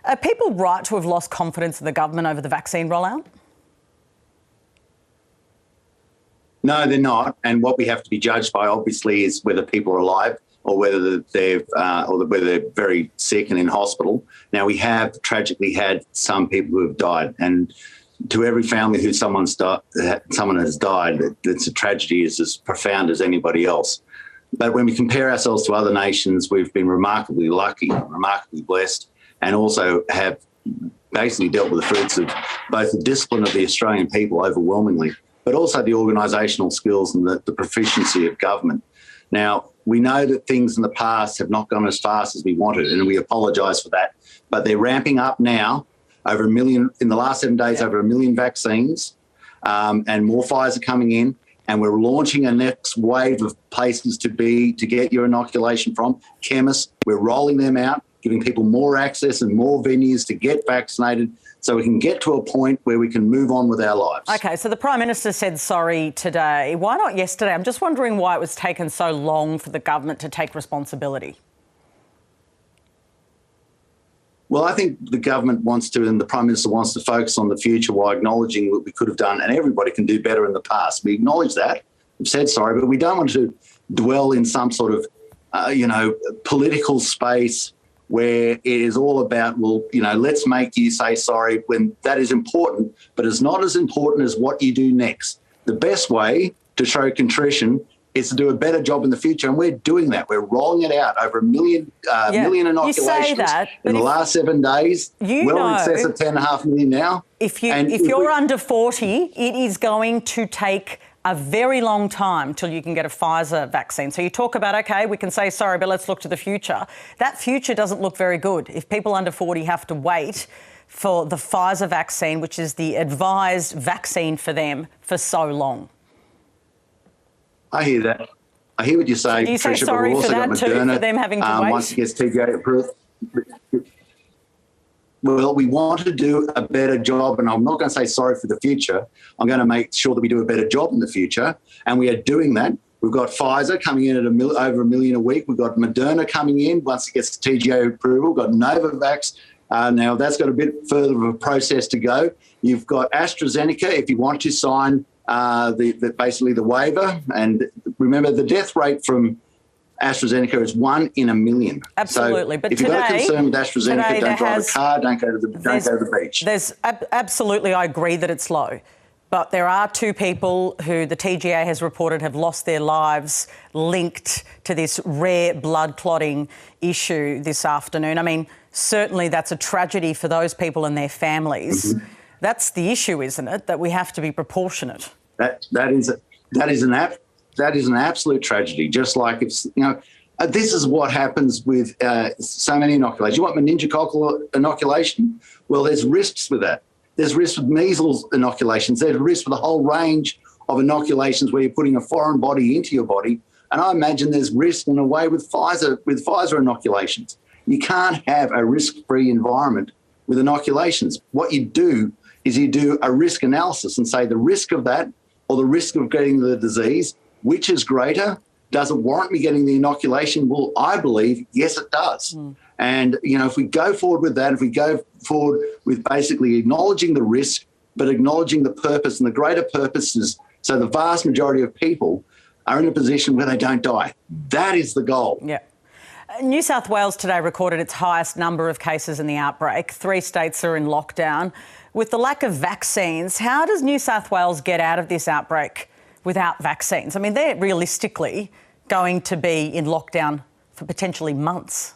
Are people right to have lost confidence in the government over the vaccine rollout? No, they're not. And what we have to be judged by, obviously, is whether people are alive or whether whether they're very sick and in hospital. Now, we have tragically had some people who have died, and to every family who someone has died, it's a tragedy is as profound as anybody else. But when we compare ourselves to other nations, we've been remarkably lucky, remarkably blessed, and also have basically dealt with the fruits of both the discipline of the Australian people overwhelmingly, but also the organisational skills and the proficiency of government. Now, we know that things in the past have not gone as fast as we wanted, and we apologise for that. But they're ramping up now, over 1 million, in the last 7 days, over 1 million vaccines, and more Pfizer coming in. And we're launching a next wave of places to get your inoculation from, chemists. We're rolling them out, giving people more access and more venues to get vaccinated so we can get to a point where we can move on with our lives. OK, so the Prime Minister said sorry today. Why not yesterday? I'm just wondering why it was taken so long for the government to take responsibility. Well, I think the government wants to, and the Prime Minister wants to focus on the future while acknowledging what we could have done, and everybody can do better in the past. We acknowledge that. We've said sorry, but we don't want to dwell in some sort of, political space where it is all about, let's make you say sorry, when that is important, but it's not as important as what you do next. The best way to show contrition is to do a better job in the future, and we're doing that. We're rolling it out over 1 million inoculations you say that, in the last 7 days. In excess of 10.5 million now. If you're under 40, it is going to take a very long time till you can get a Pfizer vaccine. So you talk about, OK, we can say sorry, but let's look to the future. That future doesn't look very good if people under 40 have to wait for the Pfizer vaccine, which is the advised vaccine for them, for so long. I hear that. I hear what you say. Do you say sorry for that too, for them having to wait? Once it gets TGA approved. Well, we want to do a better job, and I'm not going to say sorry for the future. I'm going to make sure that we do a better job in the future, and we are doing that. We've got Pfizer coming in at over 1 million a week. We've got Moderna coming in once it gets TGA approval. We've got Novavax. Now, that's got a bit further of a process to go. You've got AstraZeneca, if you want to sign basically the waiver. And remember, the death rate from AstraZeneca is 1 in 1 million. Absolutely. So but if you've got a concern with AstraZeneca, don't drive a car, don't go to the beach. Absolutely, I agree that it's low. But there are 2 people who the TGA has reported have lost their lives linked to this rare blood clotting issue this afternoon. I mean, certainly that's a tragedy for those people and their families. Mm-hmm. That's the issue, isn't it? That we have to be proportionate. That is an absolute tragedy. Just like this is what happens with so many inoculations. You want meningococcal inoculation? Well, there's risks with that. There's risks with measles inoculations. There's risks with a whole range of inoculations where you're putting a foreign body into your body. And I imagine there's risk in a way with Pfizer inoculations. You can't have a risk-free environment with inoculations. What you do is you do a risk analysis and say the risk of that or the risk of getting the disease, which is greater? Does it warrant me getting the inoculation? Well, I believe, yes, it does. Mm. And, if we go forward with that, if we go forward with basically acknowledging the risk, but acknowledging the purpose, and the greater purpose is so the vast majority of people are in a position where they don't die. That is the goal. Yeah. New South Wales today recorded its highest number of cases in the outbreak. 3 states are in lockdown. With the lack of vaccines, how does New South Wales get out of this outbreak without vaccines? I mean, they're realistically going to be in lockdown for potentially months.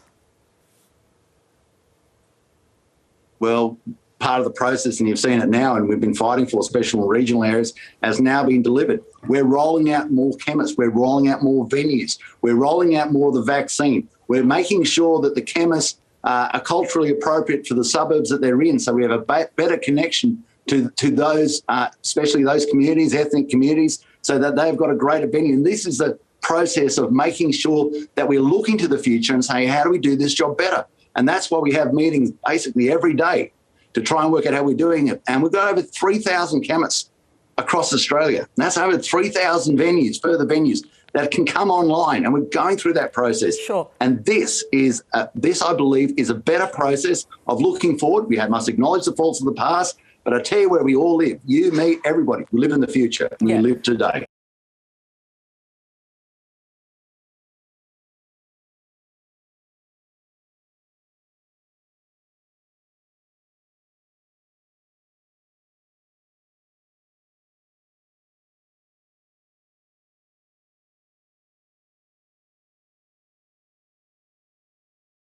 Well, part of the process, and you've seen it now, and we've been fighting for special and regional areas, has now been delivered. We're rolling out more chemists. We're rolling out more venues. We're rolling out more of the vaccine. We're making sure that the chemists are culturally appropriate for the suburbs that they're in, so we have a better connection to those, especially those communities, ethnic communities, so that they've got a greater venue. And this is the process of making sure that we're looking to the future and saying, how do we do this job better? And that's why we have meetings basically every day to try and work out how we're doing it. And we've got over 3,000 chemists across Australia. And that's over 3,000 venues, further venues. that can come online, and we're going through that process. Sure. And this, I believe, is a better process of looking forward. We must acknowledge the faults of the past, but I tell you where we all live, you, me, everybody, we live in the future, and we live today.